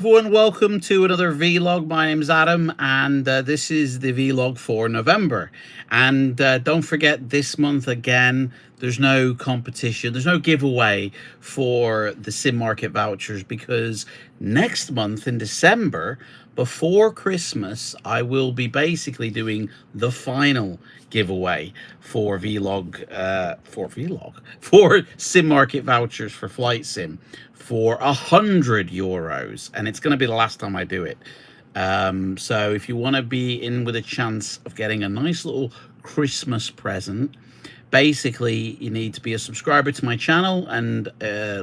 Everyone, welcome to another vlog. My name's Adam, and this is the vlog for November. And don't forget, this month again, there's no competition, there's no giveaway for the sim market vouchers, because next month in December, before Christmas, I will be basically doing the final giveaway for for sim market vouchers for Flight Sim for €100, and it's going to be the last time I do it. So if you want to be in with a chance of getting a nice little Christmas present, basically you need to be a subscriber to my channel and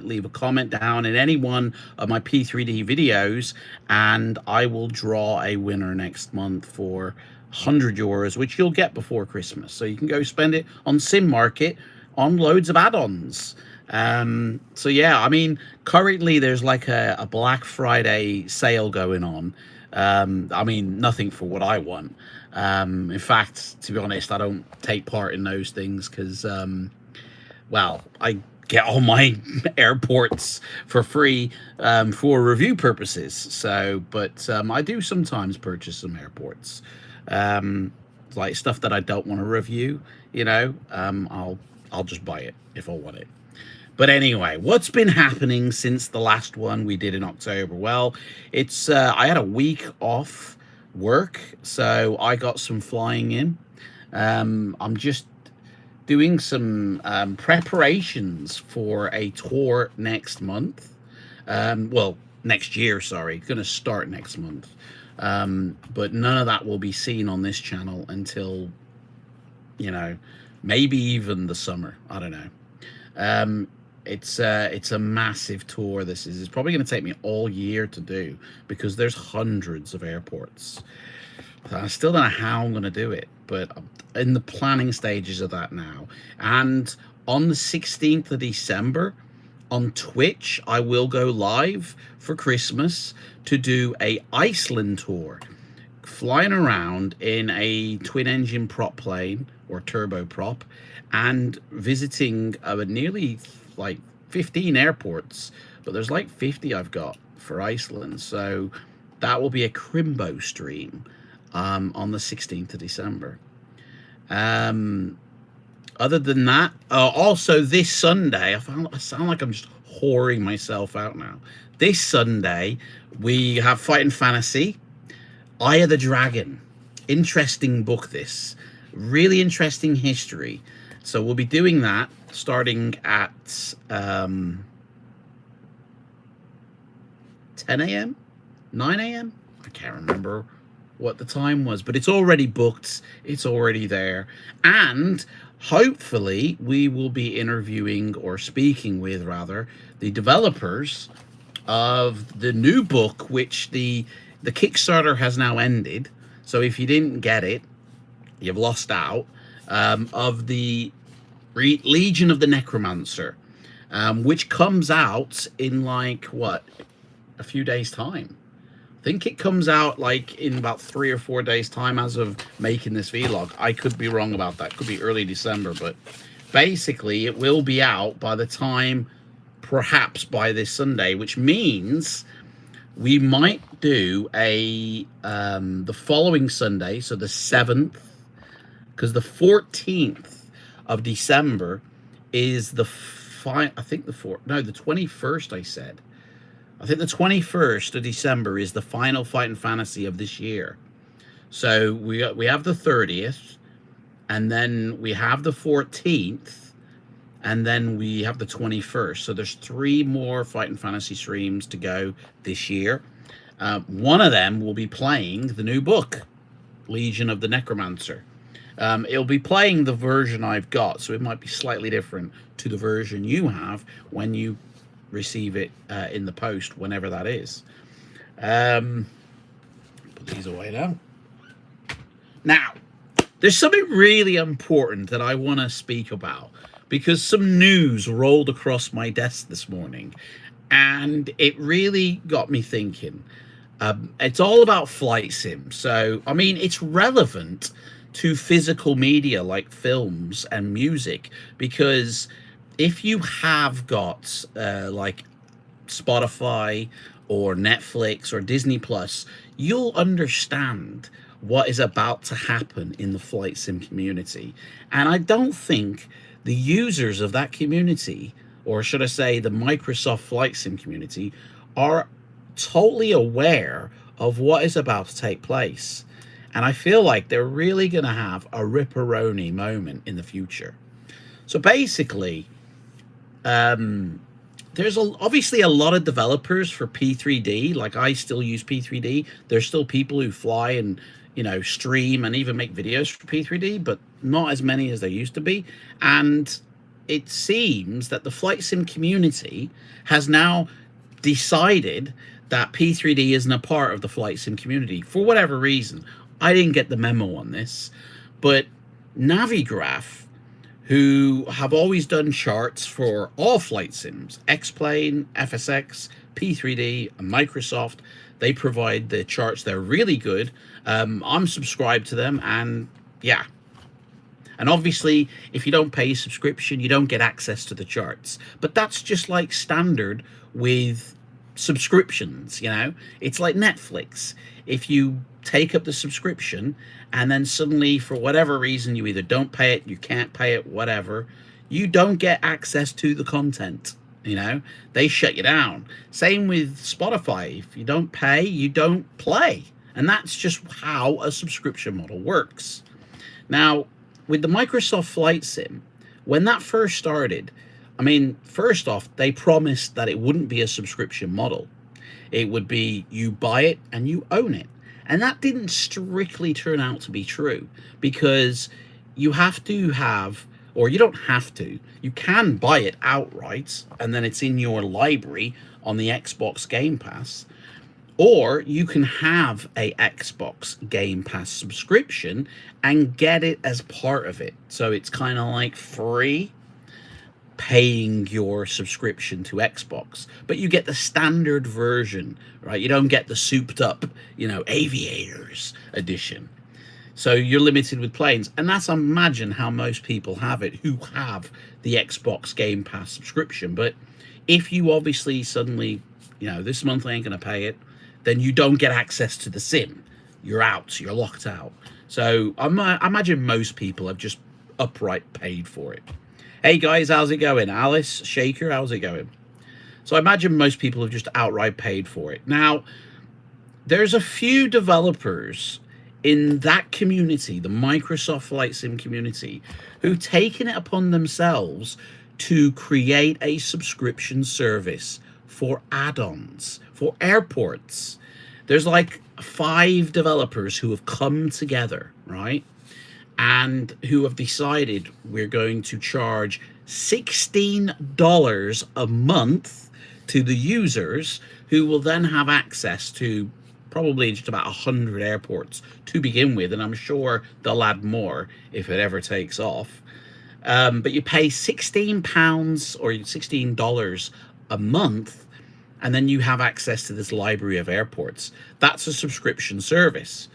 leave a comment down in any one of my P3D videos, and I will draw a winner next month for €100, which you'll get before Christmas, so you can go spend it on Sim Market on loads of add-ons. So yeah, I mean, currently there's like a Black Friday sale going on. I mean, nothing for what I want. In fact, to be honest, I don't take part in those things because, well, I get all my airports for free for review purposes. So, but I do sometimes purchase some airports, like stuff that I don't want to review. You know, I'll just buy it if I want it. But anyway, what's been happening since the last one we did in October? Well, it's I had a week off work, so I got some flying in. I'm just doing some preparations for a tour next month. Well, next year, sorry. Going to start next month. But none of that will be seen on this channel until, you know, maybe even the summer. I don't know. It's a massive tour. This is. It's probably going to take me all year to do because there's hundreds of airports. I still don't know how I'm going to do it, but I'm in the planning stages of that now. And on the 16th of December on Twitch, I will go live for Christmas to do a Iceland tour, flying around in a twin-engine prop plane or turboprop and visiting nearly like 15 airports, but there's like 50 I've got for Iceland. So that will be a Crimbo stream on the 16th of December. Other than that, also this Sunday, I sound like I'm just whoring myself out now. This Sunday, we have Fighting Fantasy, Eye of the Dragon. Interesting book, this. Really interesting history. So we'll be doing that starting at 10 a.m., 9 a.m. I can't remember what the time was, but it's already booked. It's already there. And hopefully we will be interviewing, or speaking with rather, the developers of the new book, which the Kickstarter has now ended. So if you didn't get it, you've lost out, of the Legion of the Necromancer, which comes out in like, what, a few days time. I think it comes out like in about 3 or 4 days time as of making this vlog. I could be wrong about that. Could be early December, but basically it will be out by the time, perhaps by this Sunday, which means we might do a the following Sunday, so the 7th, because the 14th of December is the the 21st, I said. I think the 21st of December is the final Fighting Fantasy of this year. So we have the 30th, and then we have the 14th, and then we have the 21st. So there's 3 more Fighting Fantasy streams to go this year. One of them will be playing the new book, Legion of the Necromancer. It'll be playing the version I've got, so it might be slightly different to the version you have when you receive it in the post, whenever that is. Put these away now. Now, there's something really important that I want to speak about, because some news rolled across my desk this morning, and it really got me thinking. It's all about flight sim. So, I mean, it's relevant to physical media like films and music, because if you have got like Spotify or Netflix or Disney Plus, you'll understand what is about to happen in the flight sim community. And I don't think the users of that community, or should I say the Microsoft Flight Sim community, are totally aware of what is about to take place. And I feel like they're really going to have a ripperoni moment in the future. So basically, there's obviously a lot of developers for P3D. Like, I still use P3D. There's still people who fly and, you know, stream and even make videos for P3D, but not as many as there used to be. And it seems that the flight sim community has now decided that P3D isn't a part of the flight sim community for whatever reason. I didn't get the memo on this, but Navigraph, who have always done charts for all flight sims, X-Plane, FSX, P3D, and Microsoft, they provide the charts. They're really good. I'm subscribed to them, and yeah. And obviously, if you don't pay a subscription, you don't get access to the charts. But that's just like standard with subscriptions, you know? It's like Netflix. If you take up the subscription and then suddenly, for whatever reason, you either don't pay it, you can't pay it, whatever, you don't get access to the content, you know? They shut you down. Same with Spotify. If you don't pay, you don't play. And that's just how a subscription model works. Now, with the Microsoft Flight Sim, when that first started, I mean, first off, they promised that it wouldn't be a subscription model. It would be you buy it and you own it. And that didn't strictly turn out to be true, because you have to have, or you don't have to, you can buy it outright and then it's in your library on the Xbox Game Pass. Or you can have a Xbox Game Pass subscription and get it as part of it. So it's kind of like free, paying your subscription to Xbox, but you get the standard version, right? You don't get the souped up, you know, Aviators edition. So you're limited with planes, and that's, imagine how most people have it who have the Xbox Game Pass subscription. But if you obviously suddenly, you know, this month I ain't gonna pay it, then you don't get access to the sim. You're out, you're locked out. So I imagine most people have just upright paid for it. Hey guys, how's it going? Alice, Shaker, how's it going? So I imagine most people have just outright paid for it. Now, there's a few developers in that community, the Microsoft Flight Sim community, who've taken it upon themselves to create a subscription service for add-ons, for airports. There's like 5 developers who have come together, right? And who have decided we're going to charge $16 a month to the users, who will then have access to probably just about 100 airports to begin with, and I'm sure they'll add more if it ever takes off. But you pay £16 or $16 a month, and then you have access to this library of airports. That's a subscription service.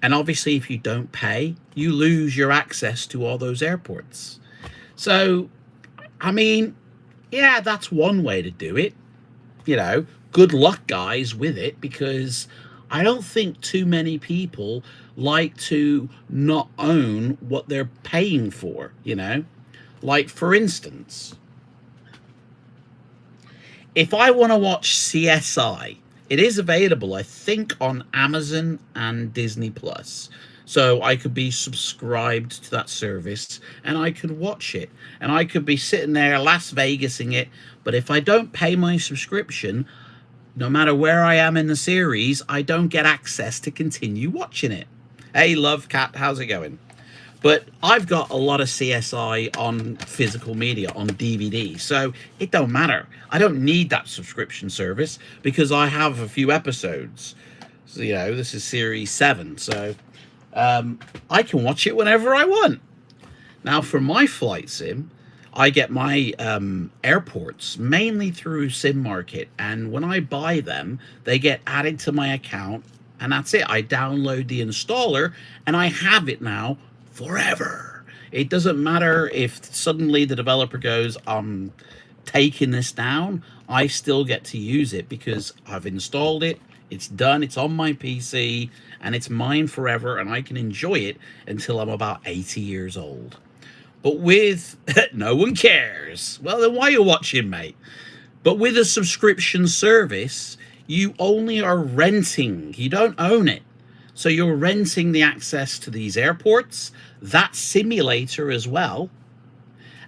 And obviously, if you don't pay, you lose your access to all those airports. So, I mean, yeah, that's one way to do it. You know, good luck, guys, with it, because I don't think too many people like to not own what they're paying for, you know? Like, for instance, if I want to watch CSI, it is available, I think, on Amazon and Disney Plus. So I could be subscribed to that service and I could watch it. And I could be sitting there Las Vegasing it. But if I don't pay my subscription, no matter where I am in the series, I don't get access to continue watching it. Hey, Love Cat, how's it going? But I've got a lot of CSI on physical media, on DVD, so it don't matter. I don't need that subscription service because I have a few episodes. So, you know, this is series 7, so I can watch it whenever I want. Now, for my flight sim, I get my airports mainly through Sim Market, and when I buy them, they get added to my account, and that's it. I download the installer, and I have it now forever. It doesn't matter if suddenly the developer goes, taking this down, I still get to use it because I've installed it. It's done. It's on my PC and it's mine forever, and I can enjoy it until I'm about 80 years old. But with no one cares. Well, then why are you watching, mate? But with a subscription service, you only are renting. You don't own it. So you're renting the access to these airports, that simulator as well.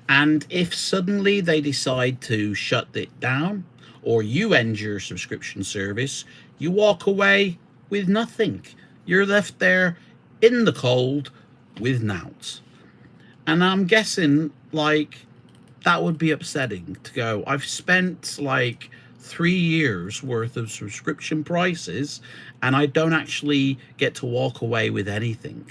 And if suddenly they decide to shut it down or you end your subscription service, you walk away with nothing. You're left there in the cold with nought. And I'm guessing, like, that would be upsetting to go, I've spent like 3 years worth of subscription prices and I don't actually get to walk away with anything.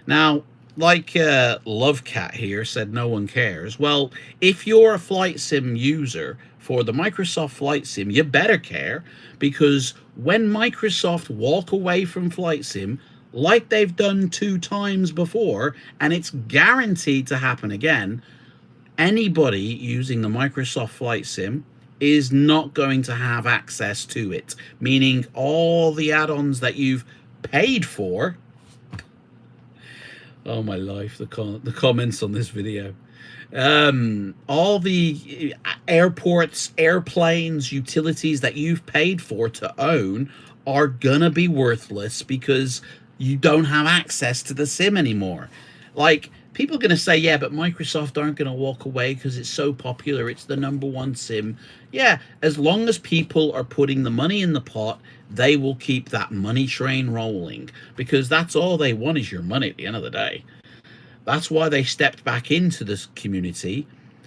Now, like Lovecat here said, no one cares. Well, if you're a FLIGHTSIM user for the Microsoft Flight Sim, you better care, because when Microsoft walk away from FLIGHTSIM, like they've done 2 times before, and it's guaranteed to happen again, anybody using the Microsoft Flight Sim is not going to have access to it, meaning all the add-ons that you've paid for. Oh my life, the comments on this video. All the airports, airplanes, utilities that you've paid for to own are gonna be worthless because you don't have access to the sim anymore. Like, people are going to say, yeah, but Microsoft aren't going to walk away because it's so popular. It's the #1 sim. Yeah, as long as people are putting the money in the pot, they will keep that money train rolling, because that's all they want is your money at the end of the day. That's why they stepped back into this community,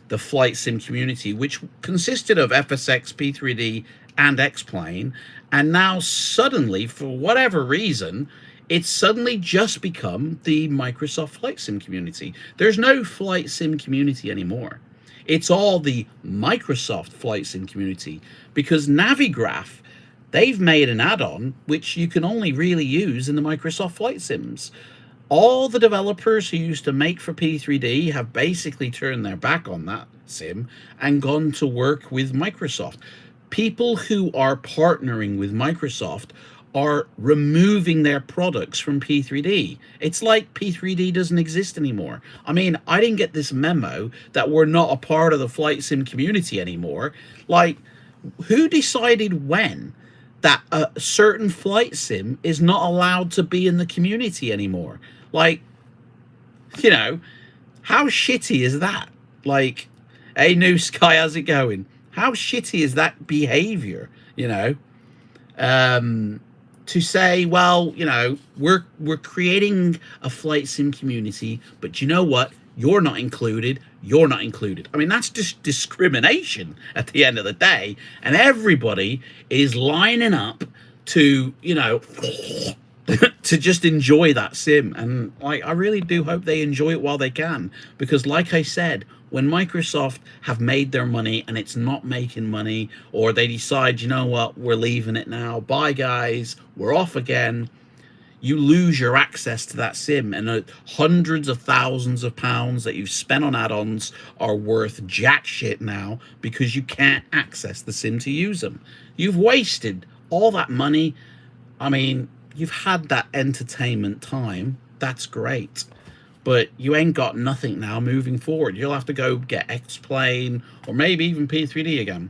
the flight sim community, which consisted of FSX, P3D, and X-Plane. And now suddenly, for whatever reason, it's suddenly just become the Microsoft Flight Sim community. There's no Flight Sim community anymore. It's all the Microsoft Flight Sim community, because Navigraph, they've made an add-on which you can only really use in the Microsoft Flight Sims. All the developers who used to make for P3D have basically turned their back on that sim and gone to work with Microsoft. People who are partnering with Microsoft are removing their products from P3D. It's like P3D doesn't exist anymore. I mean, I didn't get this memo that we're not a part of the Flight Sim community anymore. Like, who decided when that a certain flight sim is not allowed to be in the community anymore? Like, you know, how shitty is that? Like, hey, New Sky, how's it going? How shitty is that behavior, you know? To say, well, you know, we're creating a flight sim community, but you know what? You're not included. You're not included. I mean, that's just discrimination at the end of the day. And everybody is lining up to, you know, to just enjoy that sim. And like, I really do hope they enjoy it while they can, because like I said, when Microsoft have made their money and it's not making money, or they decide, you know what, we're leaving it now, bye guys, we're off again, you lose your access to that sim, and hundreds of thousands of pounds that you've spent on add-ons are worth jack shit now because you can't access the sim to use them. You've wasted all that money. I mean, you've had that entertainment time. That's great. But you ain't got nothing now moving forward. You'll have to go get X-Plane or maybe even P3D again.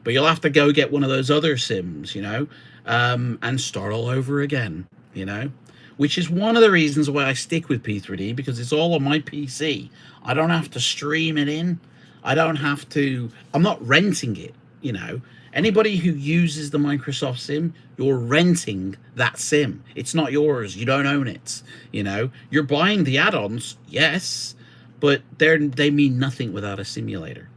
But you'll have to go get one of those other sims, you know, and start all over again, you know, which is one of the reasons why I stick with P3D, because it's all on my PC. I don't have to stream it in. I don't have to, I'm not renting it, you know. Anybody who uses the Microsoft Sim, you're renting that sim. It's not yours. You don't own it. You know, you're buying the add-ons, yes, but they mean nothing without a simulator.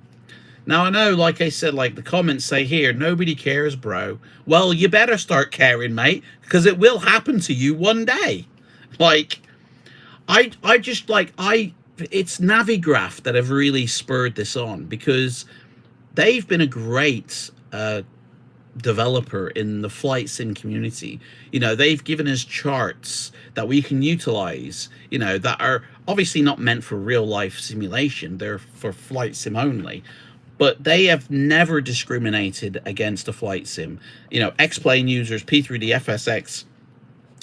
Now, I know, like I said, like the comments say here, nobody cares, bro. Well, you better start caring, mate, because it will happen to you one day. Like, I just, like, it's Navigraph that have really spurred this on, because they've been a great developer in the flight sim community. You know, they've given us charts that we can utilize, you know, that are obviously not meant for real life simulation. They're for flight sim only. but they have never discriminated against a flight sim. You know, X-Plane users, P3D, FSX,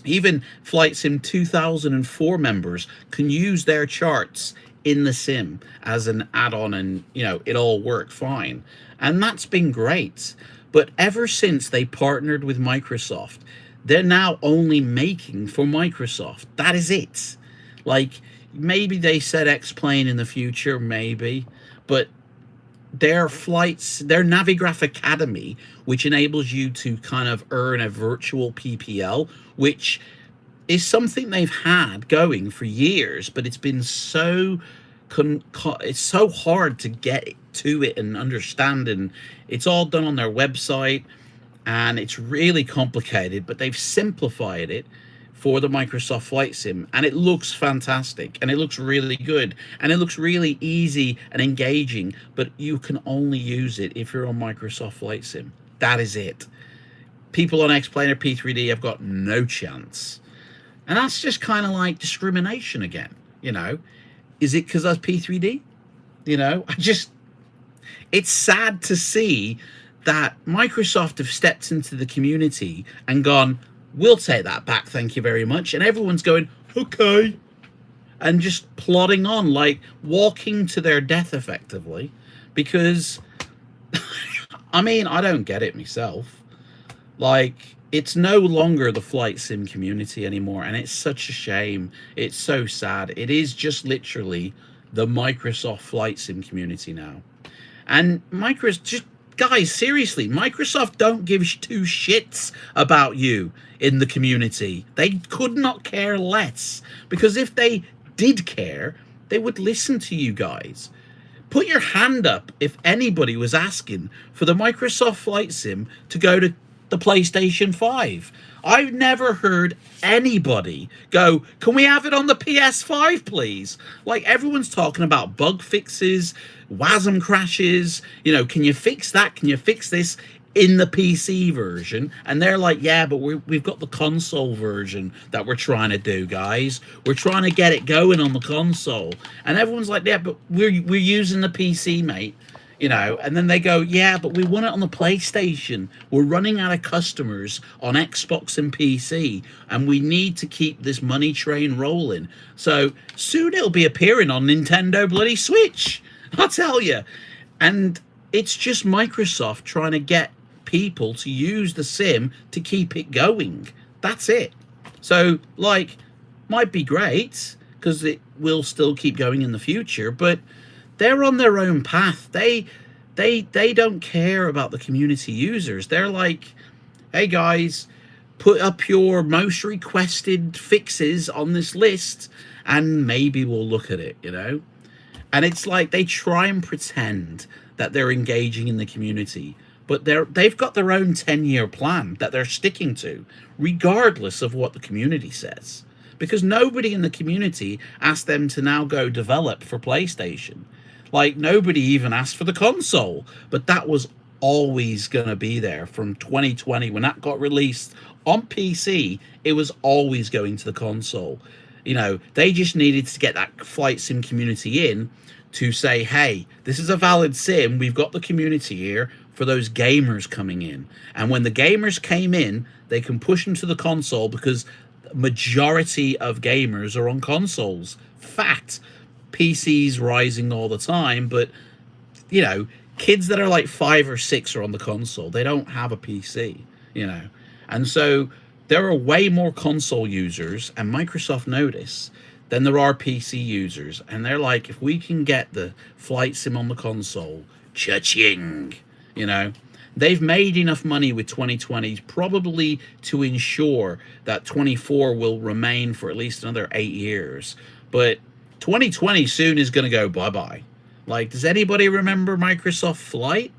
even Flight Sim 2004 members can use their charts in the sim as an add-on, and you know, it all worked fine. And that's been great. But ever since they partnered with Microsoft, they're now only making for Microsoft. That is it. Like, maybe they said X-Plane in the future, maybe, but their flights, their Navigraph Academy, which enables you to kind of earn a virtual PPL, which is something they've had going for years, but it's been so it's so hard to get to it and understand, and it's all done on their website, and it's really complicated, but they've simplified it for the Microsoft Flight Sim, and it looks fantastic, and it looks really good, and it looks really easy and engaging, but you can only use it if you're on Microsoft Flight Sim. That is it. People on X-Plane or P3D have got no chance. And that's just kind of like discrimination again, you know? Is it because that's P3D? You know, it's sad to see that Microsoft have stepped into the community and gone, we'll take that back, thank you very much. And everyone's going, okay. And just plodding on, like walking to their death effectively. Because, I mean, I don't get it myself. Like, it's no longer the flight sim community anymore, and it's such a shame. It's so sad. It is just literally the Microsoft flight sim community now. And Microsoft, just guys, seriously, Microsoft don't give two shits about you in the community. They could not care less, because if they did care, they would listen to you guys. Put your hand up if anybody was asking for the Microsoft Flight Sim to go to the PlayStation 5. I've never heard anybody go, can we have it on the PS5, please? Like, everyone's talking about bug fixes, WASM crashes, you know, can you fix that? Can you fix this in the PC version? And they're like, yeah, but we've got the console version that we're trying to do, guys. We're trying to get it going on the console. And everyone's like, yeah, but we're using the PC, mate. You know, and then they go, yeah, but we want it on the PlayStation. We're running out of customers on Xbox and PC, and we need to keep this money train rolling. So soon it'll be appearing on Nintendo bloody Switch, I'll tell you. And it's just Microsoft trying to get people to use the sim to keep it going. That's it. So, like, might be great, because it will still keep going in the future, but they're on their own path. They don't care about the community users. They're like, hey guys, put up your most requested fixes on this list and maybe we'll look at it, you know? And it's like they try and pretend that they're engaging in the community, but they've got their own 10-year plan that they're sticking to, regardless of what the community says. Because nobody in the community asked them to now go develop for PlayStation. Like, nobody even asked for the console, but that was always going to be there from 2020. When that got released on PC, it was always going to the console. You know, they just needed to get that flight sim community in to say, hey, this is a valid sim. We've got the community here for those gamers coming in. And when the gamers came in, they can push them to the console, because the majority of gamers are on consoles. Fact. PC's rising all the time, but you know, kids that are like 5 or 6 are on the console. They don't have a PC, you know. And so there are way more console users, and Microsoft notice, than there are PC users. And they're like, if we can get the flight sim on the console, cha-ching, you know. They've made enough money with 2020 probably to ensure that 24 will remain for at least another 8 years. But 2020 soon is going to go bye-bye. Like, does anybody remember Microsoft Flight?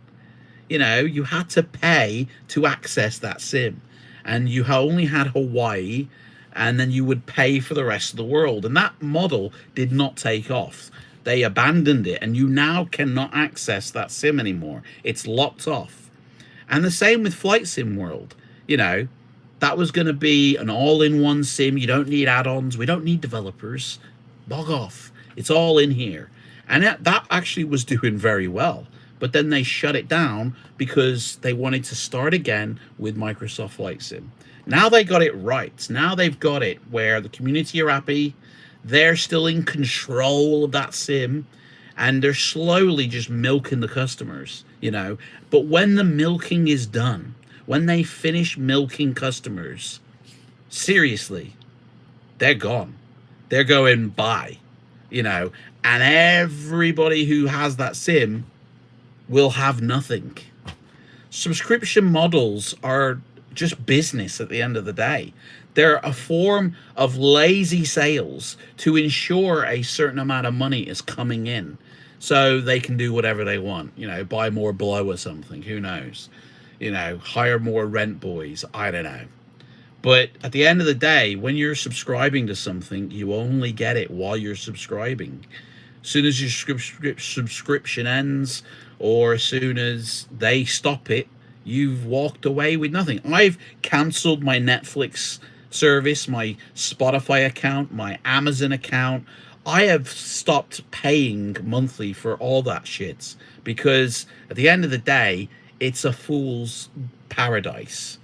You know, you had to pay to access that sim. And you only had Hawaii, and then you would pay for the rest of the world. And that model did not take off. They abandoned it, and you now cannot access that sim anymore. It's locked off. And the same with Flight Sim World. You know, that was going to be an all-in-one sim. You don't need add-ons. We don't need developers. Bog off. It's all in here. And that actually was doing very well. but then they shut it down because they wanted to start again with Microsoft Flight Sim. Now they got it right. Now they've got it where the community are happy. They're still in control of that sim, and they're slowly just milking the customers, you know. But when the milking is done, when they finish milking customers, seriously, they're gone. They're going bye, you know, and everybody who has that sim will have nothing. Subscription models are just business at the end of the day. They're a form of lazy sales to ensure a certain amount of money is coming in so they can do whatever they want, you know, buy more blow or something, who knows, you know, hire more rent boys, I don't know. But at the end of the day, when you're subscribing to something, you only get it while you're subscribing. As soon as your subscription ends, or as soon as they stop it, you've walked away with nothing. I've canceled my Netflix service, my Spotify account, my Amazon account. I have stopped paying monthly for all that shit because at the end of the day, it's a fool's paradise.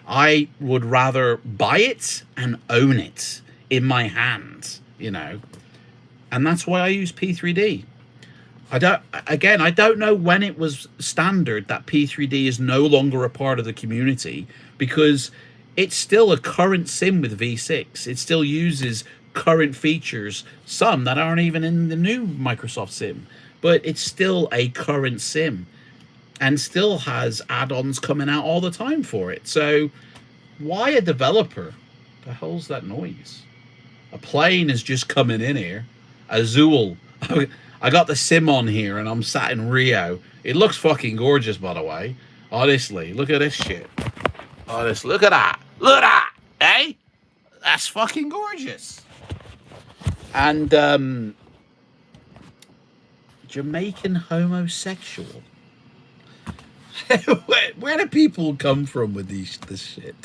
I would rather buy it and own it in my hand, you know, and that's why I use P3D. I don't know when it was standard that P3D is no longer a part of the community, because it's still a current sim with V6. It still uses current features, some that aren't even in the new Microsoft sim, but it's still a current sim and still has add-ons coming out all the time for it. So why a developer? The hell's that noise? A plane is just coming in here. Azul. I got the sim on here and I'm sat in Rio. It looks fucking gorgeous, by the way. Honestly, look at this shit. Honestly, look at that. Look at that. Eh? That's fucking gorgeous. And Jamaican homosexual. Where do people come from with this shit?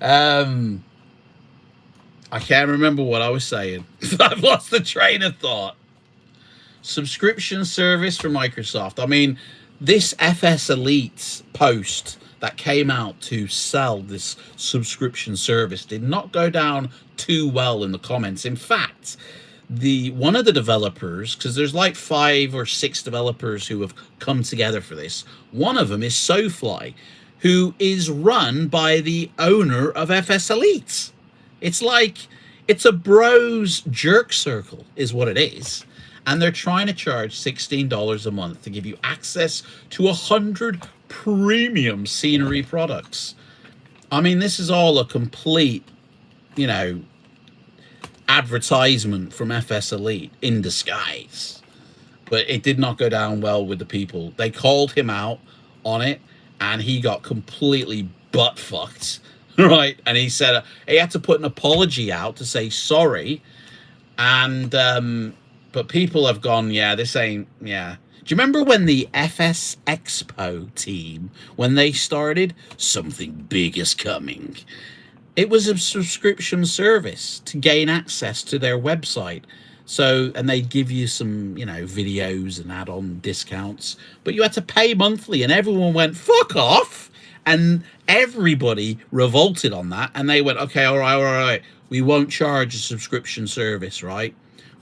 I can't remember what I was saying. I've lost the train of thought. Subscription service for Microsoft. I mean, this FS Elite post that came out to sell this subscription service did not go down too well in the comments. In fact, one of the developers, because there's like 5 or 6 developers who have come together for this. One of them is SoFly, who is run by the owner of FS Elite. It's like, it's a bros jerk circle is what it is. And they're trying to charge $16 a month to give you access to 100 premium scenery products. I mean, this is all a complete, you know, advertisement from FS Elite in disguise. But it did not go down well with the people. They called him out on it, and he got completely butt-fucked, right? And he said he had to put an apology out to say sorry. And but people have gone, yeah, this ain't, yeah. Do you remember when the FS Expo team, when they started, something big is coming? It was a subscription service to gain access to their website. So, and they'd give you some, you know, videos and add-on discounts, but you had to pay monthly, and everyone went, fuck off. And everybody revolted on that. And they went, okay, all right. We won't charge a subscription service, right?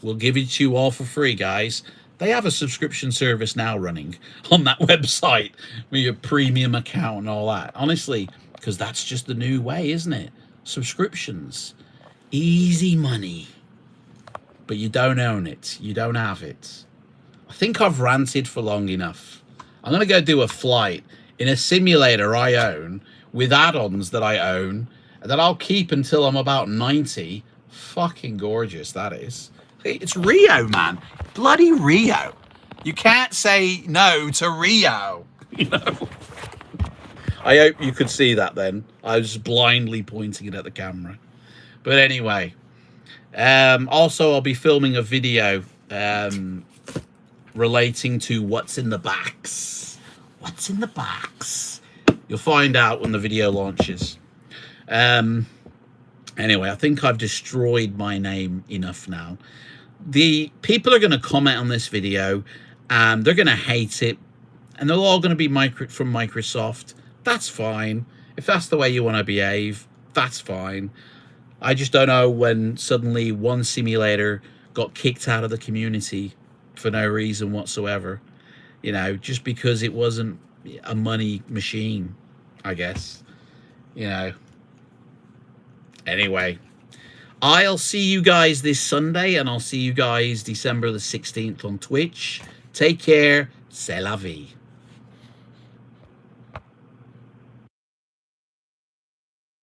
We'll give it to you all for free, guys. They have a subscription service now running on that website with your premium account and all that. Honestly, because that's just the new way, isn't it? Subscriptions. Easy money. But you don't own it. You don't have it. I think I've ranted for long enough. I'm going to go do a flight in a simulator I own with add-ons that I own that I'll keep until I'm about 90. Fucking gorgeous, that is. It's Rio, man. Bloody Rio. You can't say no to Rio, you know. I hope you could see that then. I was blindly pointing it at the camera. But anyway, also I'll be filming a video relating to what's in the box. What's in the box? You'll find out when the video launches. Anyway, I think I've destroyed my name enough now. The people are going to comment on this video, and they're going to hate it and they're all going to be from Microsoft. That's fine. If that's the way you want to behave, that's fine. I just don't know when suddenly one simulator got kicked out of the community for no reason whatsoever. You know, just because it wasn't a money machine, I guess. You know. Anyway, I'll see you guys this Sunday, and I'll see you guys December the 16th on Twitch. Take care. C'est la vie.